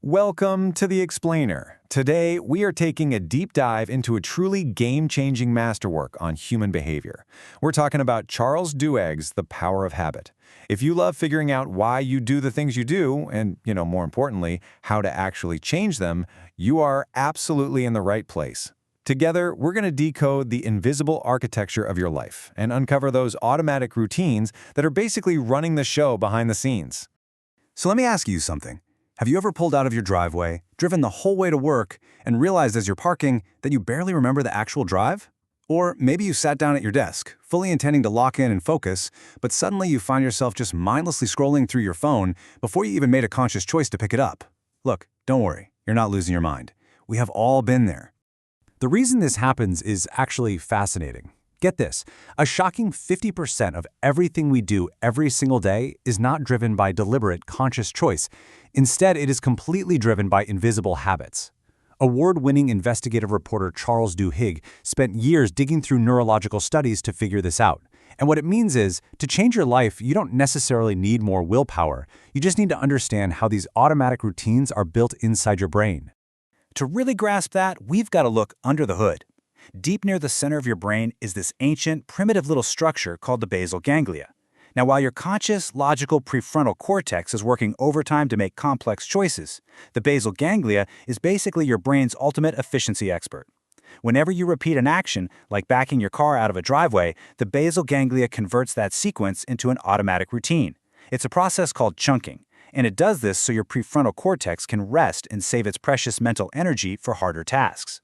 Welcome to The Explainer. Today, we are taking a deep dive into a truly game-changing masterwork on human behavior. We're talking about Charles Duhigg's The Power of Habit. If you love figuring out why you do the things you do, and, more importantly, how to actually change them, you are absolutely in the right place. Together, we're going to decode the invisible architecture of your life and uncover those automatic routines that are basically running the show behind the scenes. So let me ask you something. Have you ever pulled out of your driveway, driven the whole way to work, and realized as you're parking that you barely remember the actual drive? Or maybe you sat down at your desk, fully intending to lock in and focus, but suddenly you find yourself just mindlessly scrolling through your phone before you even made a conscious choice to pick it up. Look, don't worry, you're not losing your mind. We have all been there. The reason this happens is actually fascinating. Get this, a shocking 50% of everything we do every single day is not driven by deliberate, conscious choice. Instead, it is completely driven by invisible habits. Award-winning investigative reporter Charles Duhigg spent years digging through neurological studies to figure this out. And what it means is, to change your life, you don't necessarily need more willpower. You just need to understand how these automatic routines are built inside your brain. To really grasp that, we've got to look under the hood. Deep near the center of your brain is this ancient, primitive little structure called the basal ganglia. Now, while your conscious, logical prefrontal cortex is working overtime to make complex choices, the basal ganglia is basically your brain's ultimate efficiency expert. Whenever you repeat an action, like backing your car out of a driveway, the basal ganglia converts that sequence into an automatic routine. It's a process called chunking, and it does this so your prefrontal cortex can rest and save its precious mental energy for harder tasks.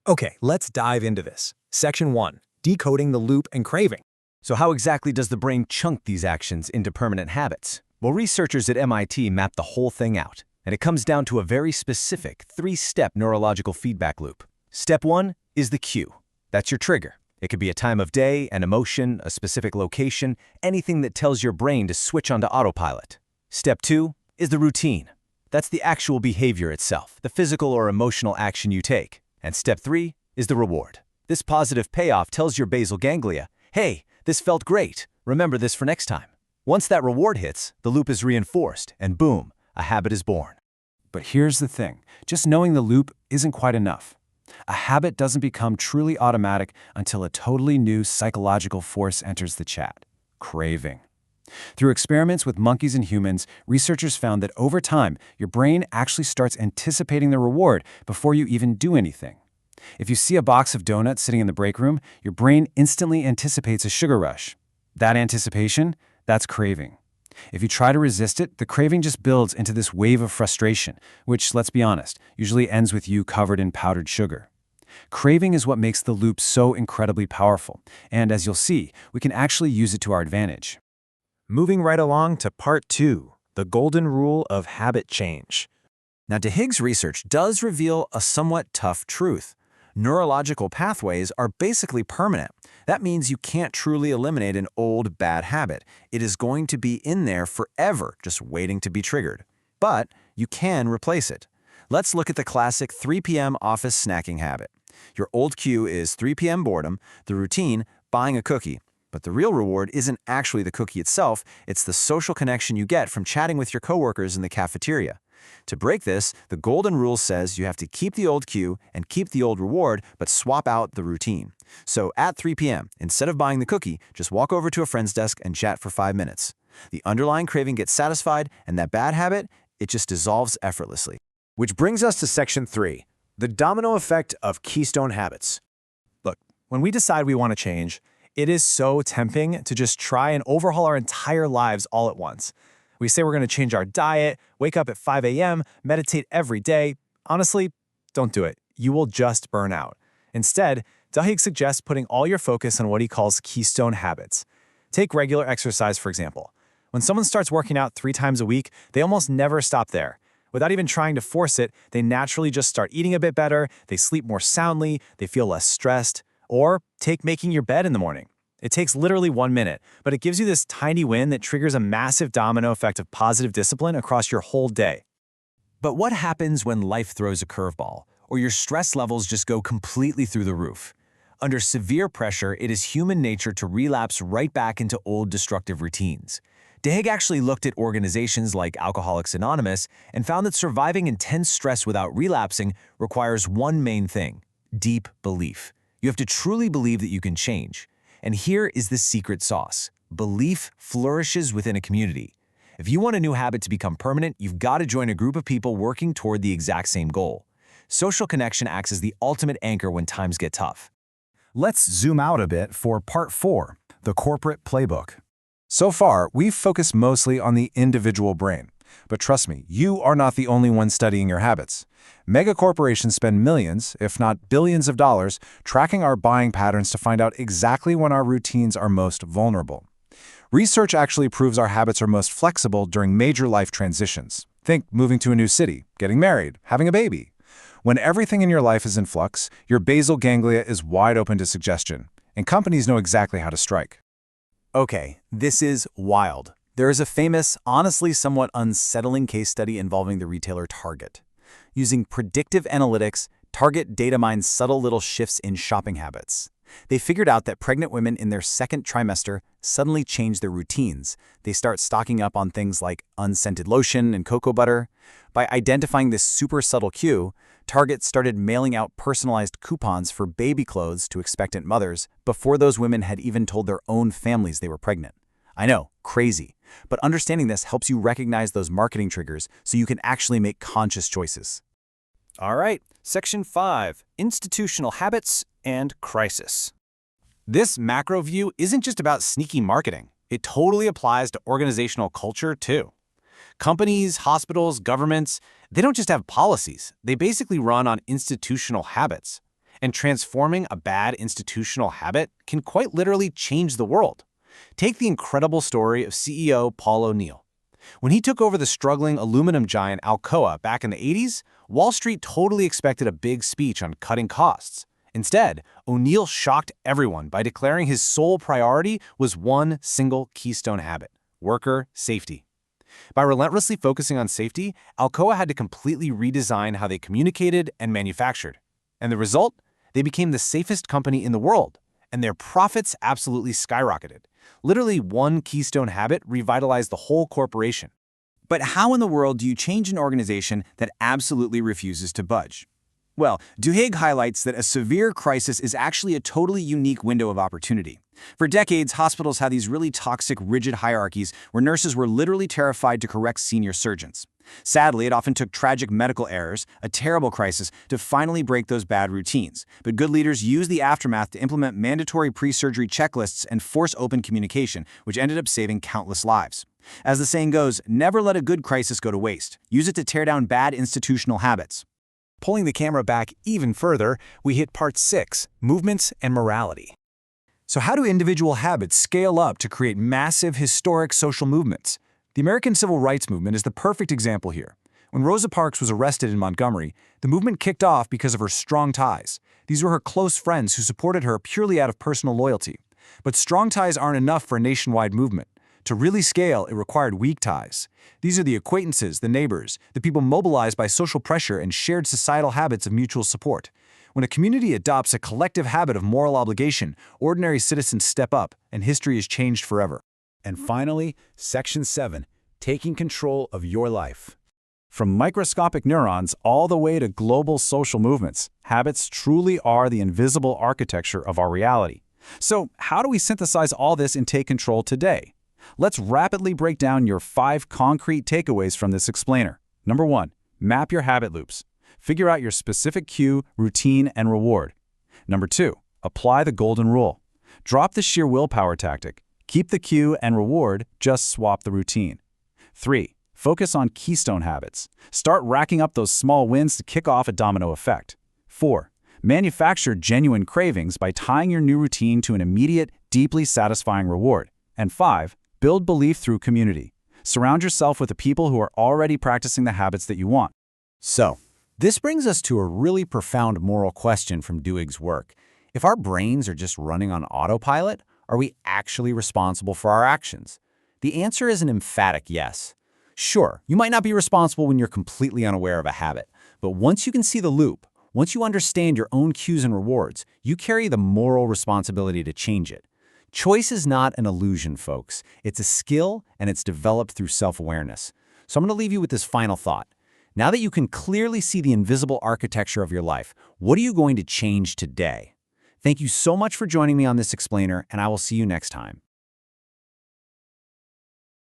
Okay, let's dive into this. Section 1. Decoding the loop and craving. So how exactly does the brain chunk these actions into permanent habits? Well, researchers at MIT mapped the whole thing out, and it comes down to a very specific 3-step neurological feedback loop. Step 1 is the cue. That's your trigger. It could be a time of day, an emotion, a specific location, anything that tells your brain to switch onto autopilot. Step 2 is the routine. That's the actual behavior itself, the physical or emotional action you take. And step 3 is the reward. This positive payoff tells your basal ganglia, hey, this felt great. Remember this for next time. Once that reward hits, the loop is reinforced, and boom, a habit is born. But here's the thing. Just knowing the loop isn't quite enough. A habit doesn't become truly automatic until a totally new psychological force enters the chat: craving. Through experiments with monkeys and humans, researchers found that over time, your brain actually starts anticipating the reward before you even do anything. If you see a box of donuts sitting in the break room, your brain instantly anticipates a sugar rush. That anticipation, that's craving. If you try to resist it, the craving just builds into this wave of frustration, which, let's be honest, usually ends with you covered in powdered sugar. Craving is what makes the loop so incredibly powerful, and as you'll see, we can actually use it to our advantage. Moving right along to Part 2, the golden rule of habit change. Now, Duhigg's research does reveal a somewhat tough truth. Neurological pathways are basically permanent. That means you can't truly eliminate an old bad habit. It is going to be in there forever, just waiting to be triggered. But you can replace it. Let's look at the classic 3 p.m. office snacking habit. Your old cue is 3 p.m. boredom, the routine, buying a cookie. But the real reward isn't actually the cookie itself, it's the social connection you get from chatting with your coworkers in the cafeteria. To break this, the golden rule says you have to keep the old cue and keep the old reward, but swap out the routine. So at 3 p.m., instead of buying the cookie, just walk over to a friend's desk and chat for 5 minutes. The underlying craving gets satisfied, and that bad habit, it just dissolves effortlessly. Which brings us to Section 3, the domino effect of Keystone Habits. Look, when we decide we want to change, it is so tempting to just try and overhaul our entire lives all at once. We say we're going to change our diet, wake up at 5 a.m., meditate every day. Honestly, don't do it. You will just burn out. Instead, Duhigg suggests putting all your focus on what he calls keystone habits. Take regular exercise, for example. When someone starts working out 3 times a week, they almost never stop there. Without even trying to force it, they naturally just start eating a bit better, they sleep more soundly, they feel less stressed. Or take making your bed in the morning. It takes literally 1 minute, but it gives you this tiny win that triggers a massive domino effect of positive discipline across your whole day. But what happens when life throws a curveball, or your stress levels just go completely through the roof? Under severe pressure, it is human nature to relapse right back into old destructive routines. Duhigg actually looked at organizations like Alcoholics Anonymous and found that surviving intense stress without relapsing requires one main thing: deep belief. You have to truly believe that you can change. And here is the secret sauce: belief flourishes within a community. If you want a new habit to become permanent, you've got to join a group of people working toward the exact same goal. Social connection acts as the ultimate anchor when times get tough. Let's zoom out a bit for Part 4, the corporate playbook. So far, we've focused mostly on the individual brain. But trust me, you are not the only one studying your habits. Mega corporations spend millions, if not billions of dollars, tracking our buying patterns to find out exactly when our routines are most vulnerable. Research actually proves our habits are most flexible during major life transitions. Think moving to a new city, getting married, having a baby. When everything in your life is in flux, your basal ganglia is wide open to suggestion, and companies know exactly how to strike. Okay, this is wild. There is a famous, honestly somewhat unsettling case study involving the retailer Target. Using predictive analytics, Target data mined subtle little shifts in shopping habits. They figured out that pregnant women in their second trimester suddenly change their routines. They start stocking up on things like unscented lotion and cocoa butter. By identifying this super subtle cue, Target started mailing out personalized coupons for baby clothes to expectant mothers before those women had even told their own families they were pregnant. I know, crazy. But understanding this helps you recognize those marketing triggers so you can actually make conscious choices. All right, Section 5, Institutional Habits and Crisis. This macro view isn't just about sneaky marketing. It totally applies to organizational culture, too. Companies, hospitals, governments, they don't just have policies. They basically run on institutional habits. And transforming a bad institutional habit can quite literally change the world. Take the incredible story of CEO Paul O'Neill. When he took over the struggling aluminum giant Alcoa back in the 80s, Wall Street totally expected a big speech on cutting costs. Instead, O'Neill shocked everyone by declaring his sole priority was one single keystone habit: worker safety. By relentlessly focusing on safety, Alcoa had to completely redesign how they communicated and manufactured. And the result? They became the safest company in the world, and their profits absolutely skyrocketed. Literally, one keystone habit revitalized the whole corporation. But how in the world do you change an organization that absolutely refuses to budge? Well, Duhigg highlights that a severe crisis is actually a totally unique window of opportunity. For decades, hospitals had these really toxic, rigid hierarchies where nurses were literally terrified to correct senior surgeons. Sadly, it often took tragic medical errors, a terrible crisis, to finally break those bad routines. But good leaders used the aftermath to implement mandatory pre-surgery checklists and force open communication, which ended up saving countless lives. As the saying goes, never let a good crisis go to waste. Use it to tear down bad institutional habits. Pulling the camera back even further, we hit Part 6, Movements and Morality. So how do individual habits scale up to create massive, historic social movements? The American Civil Rights Movement is the perfect example here. When Rosa Parks was arrested in Montgomery, the movement kicked off because of her strong ties. These were her close friends who supported her purely out of personal loyalty. But strong ties aren't enough for a nationwide movement. To really scale, it required weak ties. These are the acquaintances, the neighbors, the people mobilized by social pressure and shared societal habits of mutual support. When a community adopts a collective habit of moral obligation, ordinary citizens step up, and history is changed forever. And finally, Section 7, Taking Control of Your Life. From microscopic neurons all the way to global social movements, habits truly are the invisible architecture of our reality. So, how do we synthesize all this and take control today? Let's rapidly break down your 5 concrete takeaways from this explainer. Number 1, map your habit loops. Figure out your specific cue, routine, and reward. Number 2, apply the golden rule. Drop the sheer willpower tactic. Keep the cue and reward, just swap the routine. 3, focus on keystone habits. Start racking up those small wins to kick off a domino effect. 4, manufacture genuine cravings by tying your new routine to an immediate, deeply satisfying reward. And 5, build belief through community. Surround yourself with the people who are already practicing the habits that you want. So, this brings us to a really profound moral question from Duhigg's work. If our brains are just running on autopilot, are we actually responsible for our actions? The answer is an emphatic yes. Sure, you might not be responsible when you're completely unaware of a habit, but once you can see the loop, once you understand your own cues and rewards, you carry the moral responsibility to change it. Choice is not an illusion, folks. It's a skill, and it's developed through self-awareness. So I'm going to leave you with this final thought. Now that you can clearly see the invisible architecture of your life, what are you going to change today? Thank you so much for joining me on this explainer, and I will see you next time.